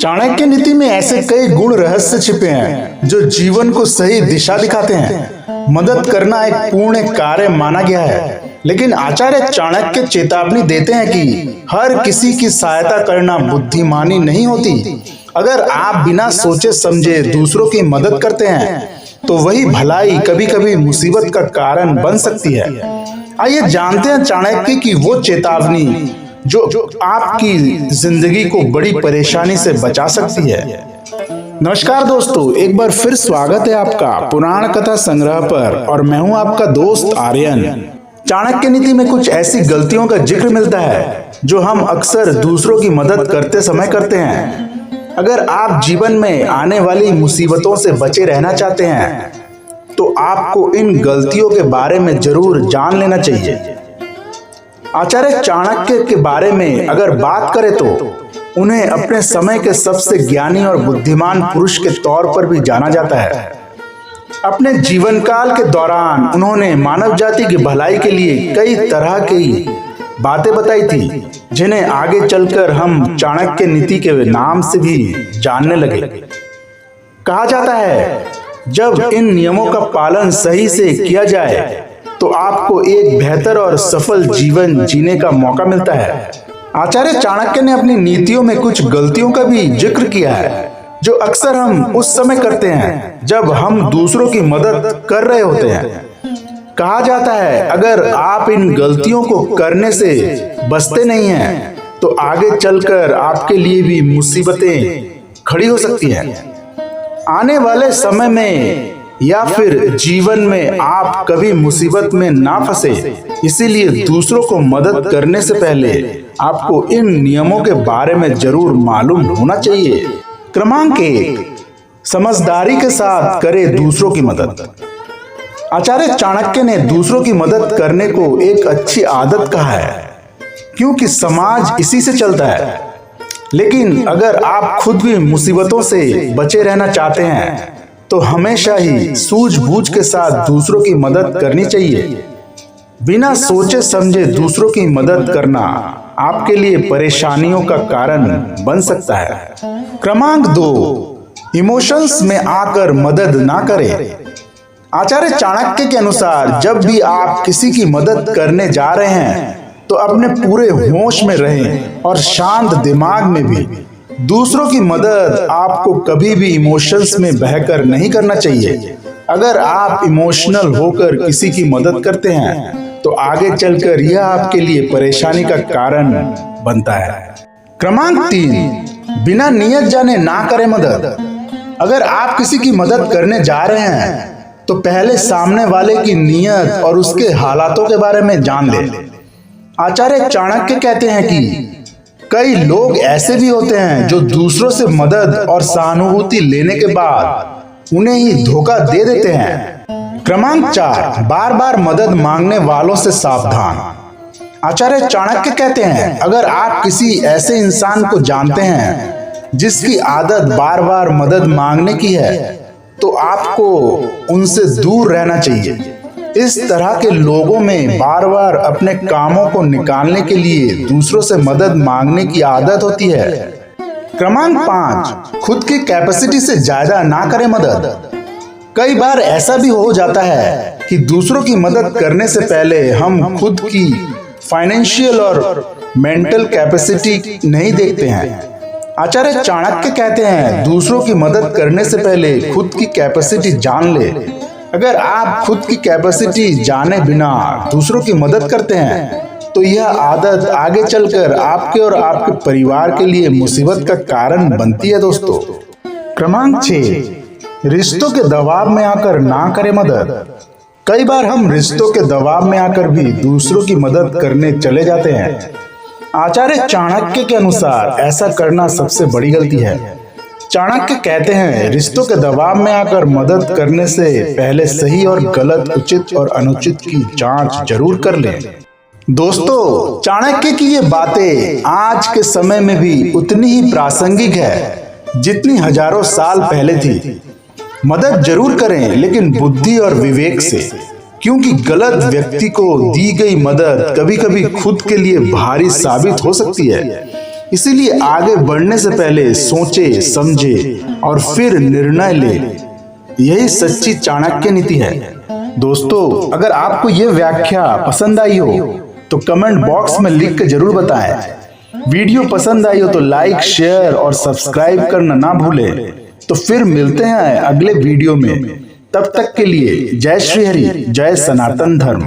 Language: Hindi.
चाणक्य नीति में ऐसे कई गुण रहस्य छिपे हैं जो जीवन को सही दिशा दिखाते हैं। मदद करना एक पुण्य कार्य माना गया है, लेकिन आचार्य चाणक्य चेतावनी देते हैं कि हर किसी की सहायता करना बुद्धिमानी नहीं होती। अगर आप बिना सोचे समझे दूसरों की मदद करते हैं तो वही भलाई कभी कभी मुसीबत का कारण बन सकती है। आइए जानते हैं चाणक्य की वो चेतावनी जो आपकी जिंदगी को बड़ी परेशानी से बचा सकती है। नमस्कार दोस्तों, एक बार फिर स्वागत है आपका पुराण कथा संग्रह पर और मैं हूं आपका दोस्त आर्यन। चाणक्य नीति में कुछ ऐसी गलतियों का जिक्र मिलता है जो हम अक्सर दूसरों की मदद करते समय करते हैं। अगर आप जीवन में आने वाली मुसीबतों से बचे रहना चाहते हैं तो आपको इन गलतियों के बारे में जरूर जान लेना चाहिए। आचार्य चाणक्य के बारे में अगर बात करें तो उन्हें अपने समय के सबसे ज्ञानी और बुद्धिमान पुरुष के तौर पर भी जाना जाता है। अपने जीवन काल के दौरान उन्होंने मानव जाति की भलाई के लिए कई तरह की बातें बताई थी, जिन्हें आगे चलकर हम चाणक्य नीति के नाम से भी जानने लगे। कहा जाता है, जब इन नियमों का पालन सही से किया जाए तो आपको एक बेहतर और सफल जीवन जीने का मौका मिलता है। आचार्य चाणक्य ने अपनी नीतियों में कुछ गलतियों का भी जिक्र किया है जो अक्सर हम उस समय करते हैं जब हम दूसरों की मदद कर रहे होते हैं। कहा जाता है, अगर आप इन गलतियों को करने से बचते नहीं हैं तो आगे चलकर आपके लिए भी मुसीबतें खड़ी हो सकती हैं। आने वाले समय में या फिर जीवन में आप कभी मुसीबत में ना फंसे, इसीलिए दूसरों को मदद करने से पहले आपको इन नियमों के बारे में जरूर मालूम होना चाहिए। क्रमांक 1, समझदारी के साथ करें दूसरों की मदद। आचार्य चाणक्य ने दूसरों की मदद करने को एक अच्छी आदत कहा है, क्योंकि समाज इसी से चलता है। लेकिन अगर आप खुद भी मुसीबतों से बचे रहना चाहते हैं तो हमेशा ही सूझबूझ के साथ दूसरों की मदद करनी चाहिए। बिना सोचे समझे दूसरों की मदद करना आपके लिए परेशानियों का कारण बन सकता है। क्रमांक 2, इमोशंस में आकर मदद ना करें। आचार्य चाणक्य के अनुसार जब भी आप किसी की मदद करने जा रहे हैं तो अपने पूरे होश में रहें और शांत दिमाग में भी। दूसरों की मदद आपको कभी भी इमोशंस में बहकर नहीं करना चाहिए। अगर आप इमोशनल होकर किसी की मदद करते हैं तो आगे चलकर यह आपके लिए परेशानी का कारण बनता है। क्रमांक 3, बिना नियत जाने ना करें मदद। अगर आप किसी की मदद करने जा रहे हैं तो पहले सामने वाले की नियत और उसके हालातों के बारे में जान लें। आचार्य चाणक्य कहते हैं कि कई लोग ऐसे भी होते हैं जो दूसरों से मदद और सहानुभूति लेने के बाद उन्हें ही धोखा दे देते हैं। क्रमांक 4, बार बार मदद मांगने वालों से सावधान। आचार्य चाणक्य कहते हैं, अगर आप किसी ऐसे इंसान को जानते हैं जिसकी आदत बार बार मदद मांगने की है तो आपको उनसे दूर रहना चाहिए। इस तरह के लोगों में बार बार अपने कामों को निकालने के लिए दूसरों से मदद मांगने की आदत होती है। क्रमांक 5, खुद की कैपेसिटी से ज्यादा ना करें मदद। कई बार ऐसा भी हो जाता है कि दूसरों की मदद करने से पहले हम खुद की फाइनेंशियल और मेंटल कैपेसिटी नहीं देखते हैं। आचार्य चाणक्य कहते हैं, दूसरों की मदद करने से पहले खुद की कैपेसिटी जान ले। अगर आप खुद की कैपेसिटी जाने बिना दूसरों की मदद करते हैं तो यह आदत आगे चलकर आपके और आपके परिवार के लिए मुसीबत का कारण बनती है दोस्तों। क्रमांक 6, रिश्तों के दबाव में आकर ना करें मदद। कई बार हम रिश्तों के दबाव में आकर भी दूसरों की मदद करने चले जाते हैं। आचार्य चाणक्य के अनुसार ऐसा करना सबसे बड़ी गलती है। चाणक्य कहते हैं, रिश्तों के दबाव में आकर मदद करने से पहले सही और गलत, उचित और अनुचित की जांच जरूर कर लें। दोस्तों, चाणक्य की ये बातें आज के समय में भी उतनी ही प्रासंगिक है जितनी हजारों साल पहले थी। मदद जरूर करें, लेकिन बुद्धि और विवेक से, क्योंकि गलत व्यक्ति को दी गई मदद कभी कभी खुद के लिए भारी साबित हो सकती है। इसीलिए आगे बढ़ने से पहले सोचे समझे और फिर निर्णय ले। यही सच्ची चाणक्य नीति है। दोस्तों, अगर आपको ये व्याख्या पसंद आई हो तो कमेंट बॉक्स में लिख के जरूर बताएं। वीडियो पसंद आई हो तो लाइक, शेयर और सब्सक्राइब करना ना भूलें। तो फिर मिलते हैं अगले वीडियो में। तब तक के लिए जय श्री हरि, जय सनातन धर्म।